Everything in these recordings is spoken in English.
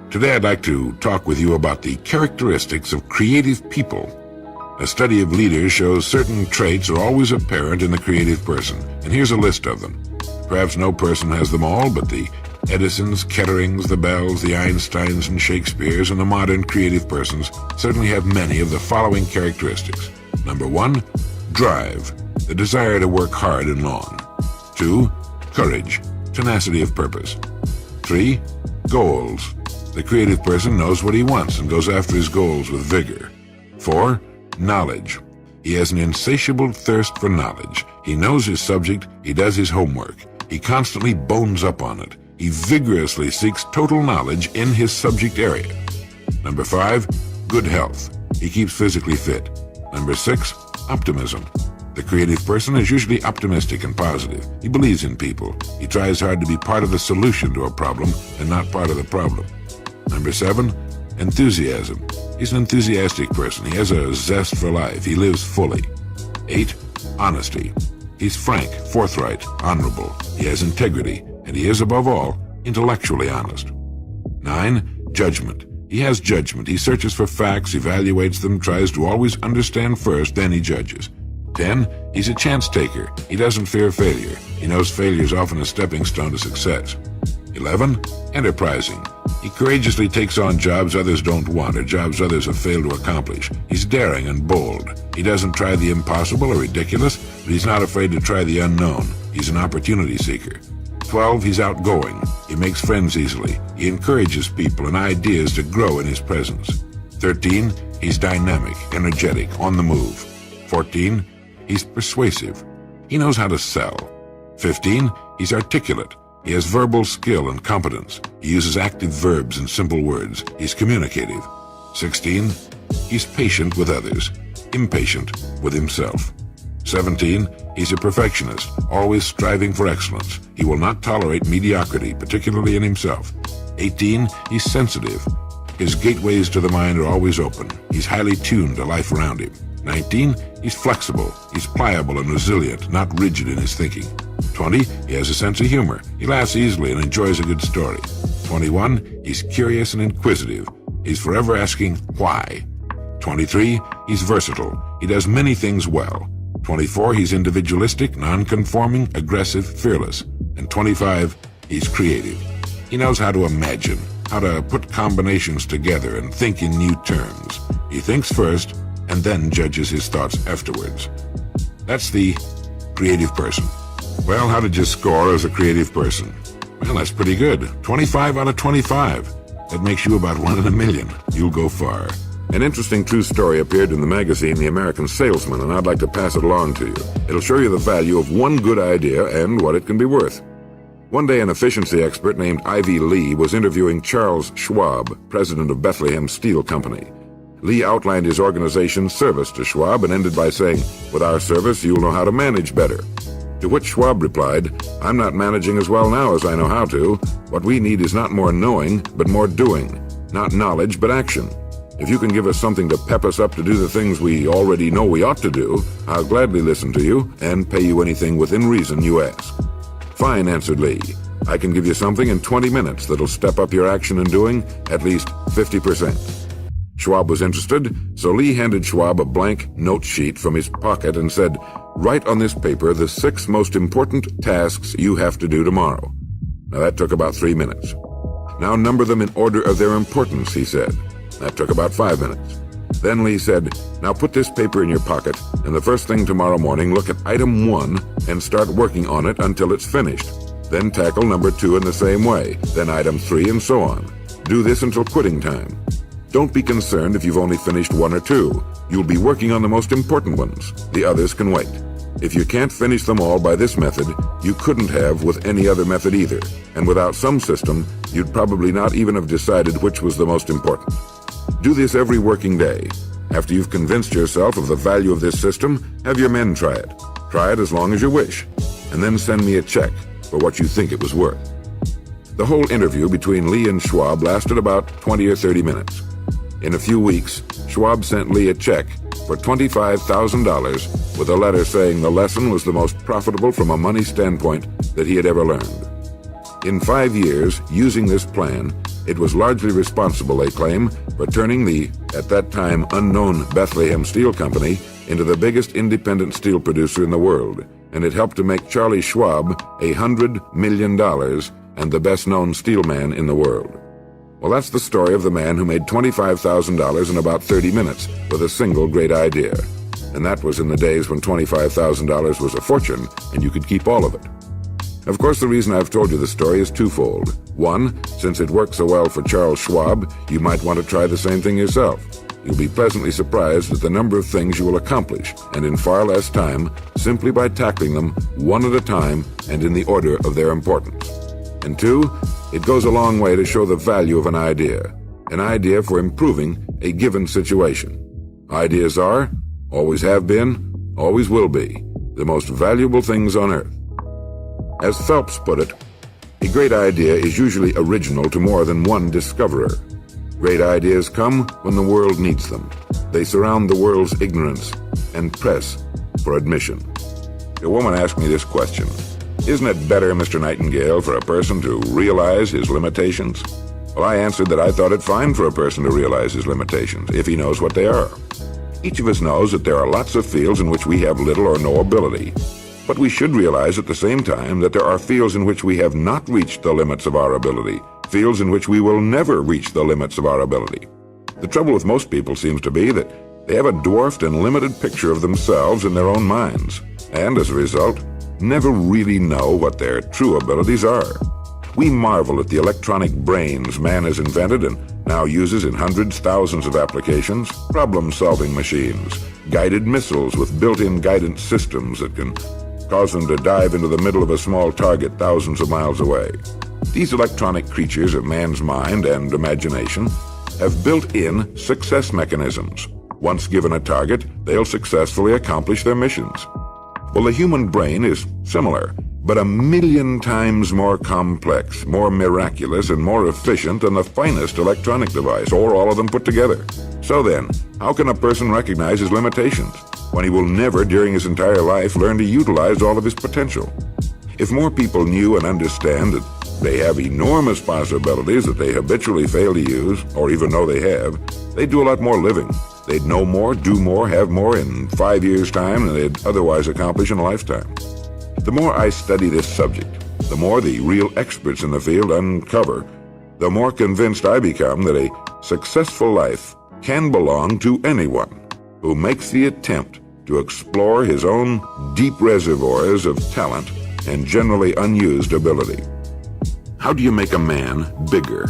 Today I'd like to talk with you about the characteristics of creative people. A study of leaders shows certain traits are always apparent in the creative person, and here's a list of them. Perhaps no person has them all, but the Edisons, Ketterings, the Bells, the Einsteins, and Shakespeares, and the modern creative persons certainly have many of the following characteristics. Number 1, drive, the desire to work hard and long. 2, courage, tenacity of purpose. 3, goals. The creative person knows what he wants and goes after his goals with vigor. 4, knowledge. He has an insatiable thirst for knowledge. He knows his subject, he does his homework. He constantly bones up on it. He vigorously seeks total knowledge in his subject area. Number 5, good health. He keeps physically fit. Number 6, optimism. The creative person is usually optimistic and positive. He believes in people. He tries hard to be part of the solution to a problem and not part of the problem. Number 7, enthusiasm. He's an enthusiastic person. He has a zest for life. He lives fully. 8, honesty. He's frank, forthright, honorable. He has integrity, and he is, above all, intellectually honest. 9, judgment. He has judgment. He searches for facts, evaluates them, tries to always understand first, then he judges. 10, he's a chance taker. He doesn't fear failure. He knows failure is often a stepping stone to success. 11, enterprising. He courageously takes on jobs others don't want or jobs others have failed to accomplish. He's daring and bold. He doesn't try the impossible or ridiculous, but he's not afraid to try the unknown. He's an opportunity seeker. 12, he's outgoing. He makes friends easily. He encourages people and ideas to grow in his presence. 13, he's dynamic, energetic, on the move. 14, he's persuasive. He knows how to sell. 15, he's articulate. He has verbal skill and competence. He uses active verbs and simple words. He's communicative. 16, he's patient with others, impatient with himself. 17, he's a perfectionist, always striving for excellence. He will not tolerate mediocrity, particularly in himself. 18, he's sensitive. His gateways to the mind are always open. He's highly tuned to life around him. 19, he's flexible. He's pliable and resilient, not rigid in his thinking. 20, he has a sense of humor. He laughs easily and enjoys a good story. 21, he's curious and inquisitive. He's forever asking why. 23, he's versatile. He does many things well. 24, he's individualistic, non-conforming, aggressive, fearless. And 25, he's creative. He knows how to imagine, how to put combinations together and think in new terms. He thinks first and then judges his thoughts afterwards. That's the creative person. Well, how did you score as a creative person? Well, that's pretty good. 25 out of 25. That makes you about 1 in a million. You'll go far. An interesting true story appeared in the magazine The American Salesman, and I'd like to pass it along to you. It'll show you the value of one good idea and what it can be worth. One day, an efficiency expert named Ivy Lee was interviewing Charles Schwab, president of Bethlehem Steel Company. Lee outlined his organization's service to Schwab and ended by saying, "With our service, you'll know how to manage better." To which Schwab replied, "I'm not managing as well now as I know how to. What we need is not more knowing, but more doing. Not knowledge, but action. If you can give us something to pep us up to do the things we already know we ought to do, I'll gladly listen to you and pay you anything within reason you ask." "Fine," answered Lee. "I can give you something in 20 minutes that'll step up your action and doing at least 50%. Schwab was interested, so Lee handed Schwab a blank note sheet from his pocket and said, "Write on this paper the 6 most important tasks you have to do tomorrow." Now that took about 3 minutes. "Now number them in order of their importance," he said. That took about 5 minutes. Then Lee said, "Now put this paper in your pocket, and the first thing tomorrow morning look at item 1 and start working on it until it's finished. Then tackle number 2 in the same way, then item 3 and so on. Do this until quitting time. Don't be concerned if you've only finished 1 or 2. You'll be working on the most important ones. The others can wait. If you can't finish them all by this method, you couldn't have with any other method either. And without some system, you'd probably not even have decided which was the most important. Do this every working day. After you've convinced yourself of the value of this system, have your men try it. Try it as long as you wish. And then send me a check for what you think it was worth." The whole interview between Lee and Schwab lasted about 20 or 30 minutes. In a few weeks, Schwab sent Lee a check for $25,000 with a letter saying the lesson was the most profitable from a money standpoint that he had ever learned. In 5 years, using this plan, It was largely responsible, they claim, for turning the, at that time, unknown Bethlehem Steel Company into the biggest independent steel producer in the world, and it helped to make Charlie Schwab $100 million and the best-known steelman in the world. Well, that's the story of the man who made $25,000 in about 30 minutes with a single great idea. And that was in the days when $25,000 was a fortune and you could keep all of it. Of course, the reason I've told you the story is twofold. One, since it worked so well for Charles Schwab, you might want to try the same thing yourself. You'll be pleasantly surprised at the number of things you will accomplish, and in far less time, simply by tackling them one at a time and in the order of their importance. And two, it goes a long way to show the value of an idea for improving a given situation. Ideas are, always have been, always will be, the most valuable things on earth. As Phelps put it, a great idea is usually original to more than one discoverer. Great ideas come when the world needs them. They surround the world's ignorance and press for admission. A woman asked me this question: isn't it better, Mr. Nightingale, for a person to realize his limitations? Well, I answered that I thought it fine for a person to realize his limitations, if he knows what they are. Each of us knows that there are lots of fields in which we have little or no ability. But we should realize at the same time that there are fields in which we have not reached the limits of our ability, fields in which we will never reach the limits of our ability. The trouble with most people seems to be that they have a dwarfed and limited picture of themselves in their own minds, and as a result, never really know what their true abilities are. We marvel at the electronic brains man has invented and now uses in hundreds, thousands of applications, problem-solving machines, guided missiles with built-in guidance systems that can cause them to dive into the middle of a small target thousands of miles away. These electronic creatures of man's mind and imagination have built-in success mechanisms. Once given a target, they'll successfully accomplish their missions. Well, the human brain is similar, but 1,000,000 times more complex, more miraculous, and more efficient than the finest electronic device, or all of them put together. So then, how can a person recognize his limitations when he will never during his entire life learn to utilize all of his potential? If more people knew and understand that they have enormous possibilities that they habitually fail to use, or even know they have, they'd do a lot more living. They'd know more, do more, have more in 5 years' time than they'd otherwise accomplish in a lifetime. The more I study this subject, the more the real experts in the field uncover, the more convinced I become that a successful life can belong to anyone who makes the attempt to explore his own deep reservoirs of talent and generally unused ability. How do you make a man bigger?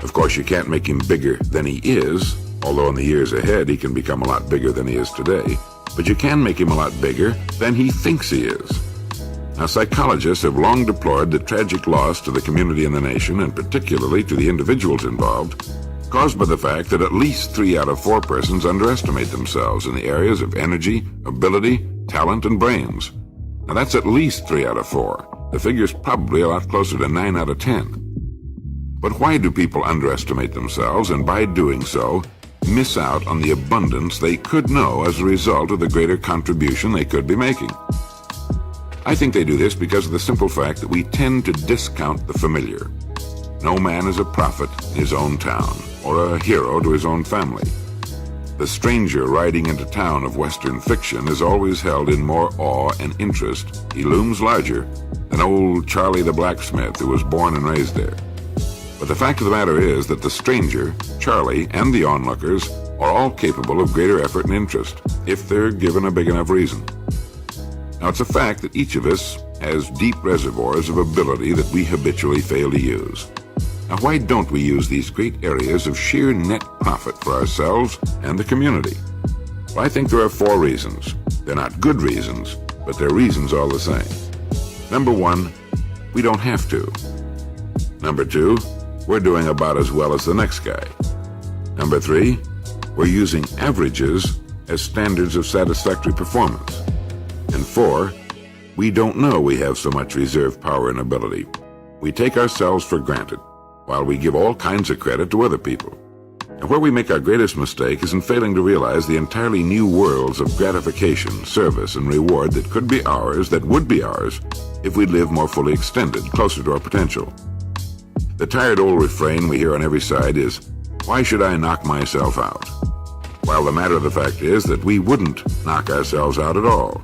Of course, you can't make him bigger than he is, although in the years ahead he can become a lot bigger than he is today. But you can make him a lot bigger than he thinks he is. Now, psychologists have long deplored the tragic loss to the community and the nation, and particularly to the individuals involved, caused by the fact that at least 3 out of 4 persons underestimate themselves in the areas of energy, ability, talent, and brains. Now, that's at least 3 out of 4. The figure's probably a lot closer to 9 out of 10. But why do people underestimate themselves, and by doing so, miss out on the abundance they could know as a result of the greater contribution they could be making? I think they do this because of the simple fact that we tend to discount the familiar. No man is a prophet in his own town, or a hero to his own family. The stranger riding into town of Western fiction is always held in more awe and interest. He looms larger than old Charlie the blacksmith who was born and raised there. But the fact of the matter is that the stranger, Charlie, and the onlookers are all capable of greater effort and interest, if they're given a big enough reason. Now, it's a fact that each of us has deep reservoirs of ability that we habitually fail to use. Now, why don't we use these great areas of sheer net profit for ourselves and the community? Well, I think there are 4 reasons. They're not good reasons, but they're reasons all the same. Number 1, we don't have to. Number 2, we're doing about as well as the next guy. Number 3, we're using averages as standards of satisfactory performance. And 4, we don't know we have so much reserve power and ability. We take ourselves for granted, while we give all kinds of credit to other people. And where we make our greatest mistake is in failing to realize the entirely new worlds of gratification, service, and reward that could be ours, that would be ours, if we live more fully extended, closer to our potential. The tired old refrain we hear on every side is, "Why should I knock myself out?" While the matter of the fact is that we wouldn't knock ourselves out at all.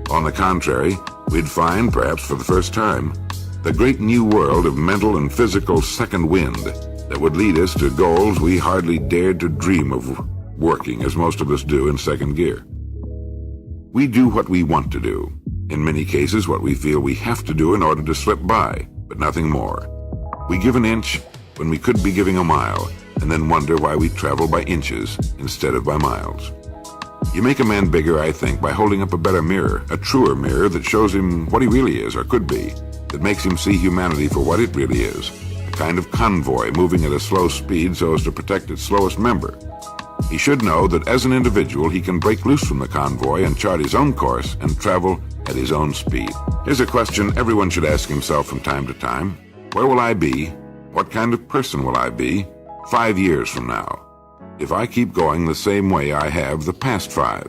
On the contrary, we'd find, perhaps for the first time, the great new world of mental and physical second wind that would lead us to goals we hardly dared to dream of working, as most of us do, in second gear. We do what we want to do, in many cases what we feel we have to do in order to slip by, but nothing more. We give an inch when we could be giving a mile, and then wonder why we travel by inches instead of by miles. You make a man bigger, I think, by holding up a better mirror, a truer mirror that shows him what he really is or could be, that makes him see humanity for what it really is, a kind of convoy moving at a slow speed so as to protect its slowest member. He should know that as an individual he can break loose from the convoy and chart his own course and travel at his own speed. Here's a question everyone should ask himself from time to time. Where will I be? What kind of person will I be 5 years from now, if I keep going the same way I have the past 5?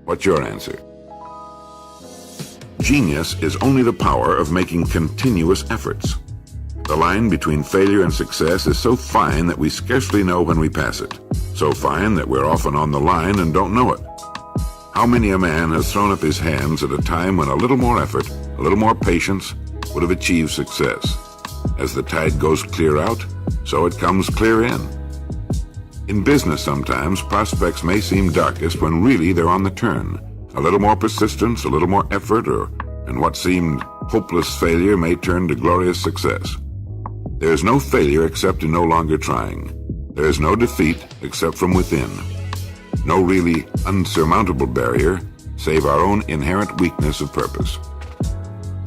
What's your answer? Genius is only the power of making continuous efforts. The line between failure and success is so fine that we scarcely know when we pass it, so fine that we're often on the line and don't know it. How many a man has thrown up his hands at a time when a little more effort, a little more patience, would have achieved success? As the tide goes clear out, so it comes clear in. In business sometimes, prospects may seem darkest when really they're on the turn. A little more persistence, a little more effort, and what seemed hopeless failure may turn to glorious success. There is no failure except in no longer trying. There is no defeat except from within. No really unsurmountable barrier, save our own inherent weakness of purpose.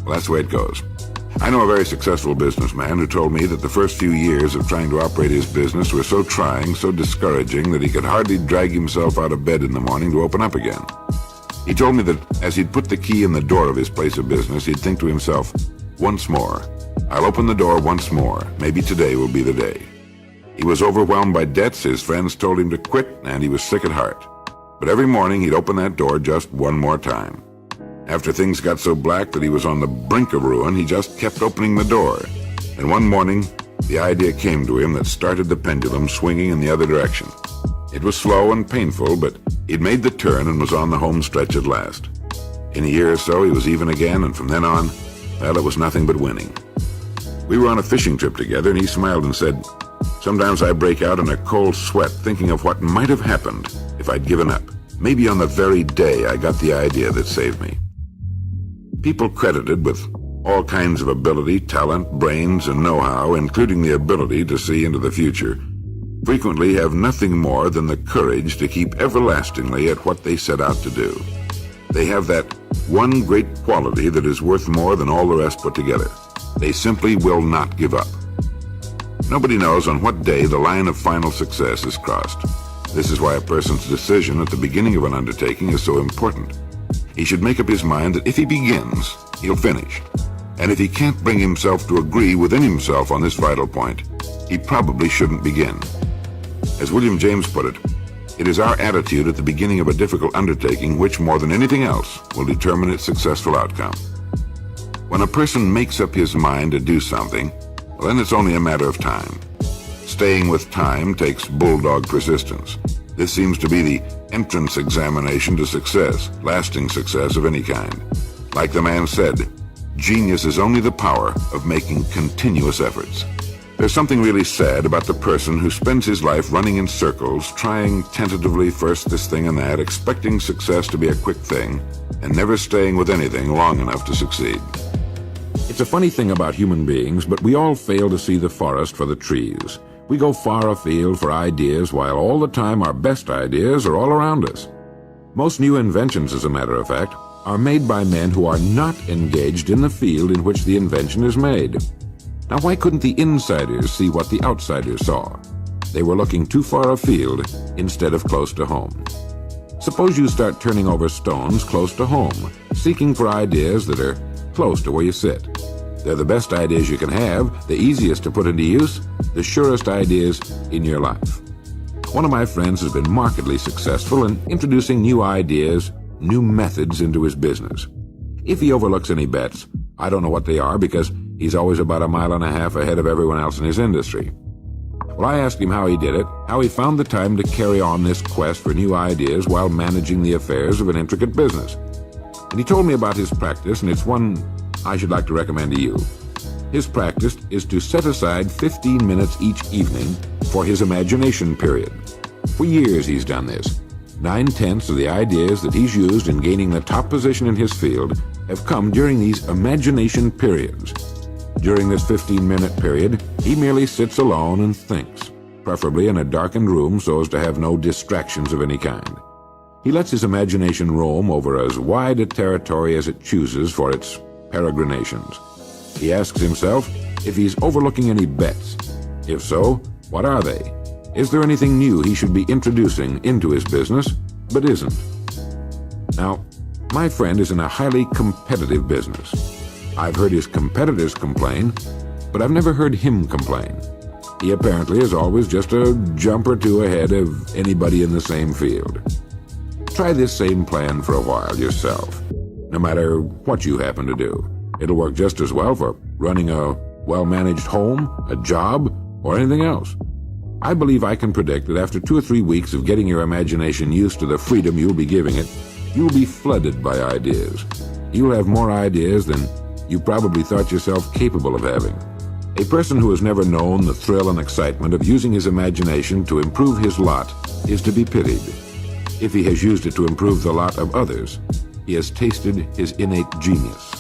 Well, that's the way it goes. I know a very successful businessman who told me that the first few years of trying to operate his business were so trying, so discouraging, that he could hardly drag himself out of bed in the morning to open up again. He told me that as he'd put the key in the door of his place of business, he'd think to himself, "Once more. I'll open the door once more. Maybe today will be the day." He was overwhelmed by debts, his friends told him to quit, and he was sick at heart. But every morning he'd open that door just one more time. After things got so black that he was on the brink of ruin, he just kept opening the door. And one morning, the idea came to him that started the pendulum swinging in the other direction. It was slow and painful, but he'd made the turn and was on the home stretch at last. In a year or so, he was even again, and from then on, well, it was nothing but winning. We were on a fishing trip together, and he smiled and said, "Sometimes I break out in a cold sweat thinking of what might have happened if I'd given up. Maybe on the very day I got the idea that saved me." People credited with all kinds of ability, talent, brains, and know-how, including the ability to see into the future, frequently have nothing more than the courage to keep everlastingly at what they set out to do. They have that one great quality that is worth more than all the rest put together. They simply will not give up. Nobody knows on what day the line of final success is crossed. This is why a person's decision at the beginning of an undertaking is so important. He should make up his mind that if he begins, he'll finish. And if he can't bring himself to agree within himself on this vital point, he probably shouldn't begin. As William James put it, it is our attitude at the beginning of a difficult undertaking which, more than anything else, will determine its successful outcome. When a person makes up his mind to do something, well, then it's only a matter of time. Staying with time takes bulldog persistence. This seems to be the entrance examination to success, lasting success of any kind. Like the man said, genius is only the power of making continuous efforts. There's something really sad about the person who spends his life running in circles, trying tentatively first this thing and that, expecting success to be a quick thing, and never staying with anything long enough to succeed. It's a funny thing about human beings, but we all fail to see the forest for the trees. We go far afield for ideas, while all the time our best ideas are all around us. Most new inventions, as a matter of fact, are made by men who are not engaged in the field in which the invention is made. Now, why couldn't the insiders see what the outsiders saw? They were looking too far afield instead of close to home. Suppose you start turning over stones close to home, seeking for ideas that are close to where you sit. They're the best ideas you can have, the easiest to put into use, the surest ideas in your life. One of my friends has been markedly successful in introducing new ideas, new methods into his business. If he overlooks any bets, I don't know what they are, because He's always about 1.5 miles ahead of everyone else in his industry. Well, I asked him how he did it, how he found the time to carry on this quest for new ideas while managing the affairs of an intricate business. And he told me about his practice, and it's one I should like to recommend to you. His practice is to set aside 15 minutes each evening for his imagination period. For years he's done this. 9/10 of the ideas that he's used in gaining the top position in his field have come during these imagination periods. During this 15-minute period, he merely sits alone and thinks, preferably in a darkened room so as to have no distractions of any kind. He lets his imagination roam over as wide a territory as it chooses for its peregrinations. He asks himself if he's overlooking any bets. If so, what are they? Is there anything new he should be introducing into his business, but isn't? Now, my friend is in a highly competitive business. I've heard his competitors complain, but I've never heard him complain. He apparently is always just a jump or two ahead of anybody in the same field. Try this same plan for a while yourself, no matter what you happen to do. It'll work just as well for running a well-managed home, a job, or anything else. I believe I can predict that after 2 or 3 weeks of getting your imagination used to the freedom you'll be giving it, you'll be flooded by ideas. You'll have more ideas than you probably thought yourself capable of having. A person who has never known the thrill and excitement of using his imagination to improve his lot is to be pitied. If he has used it to improve the lot of others, he has tasted his innate genius.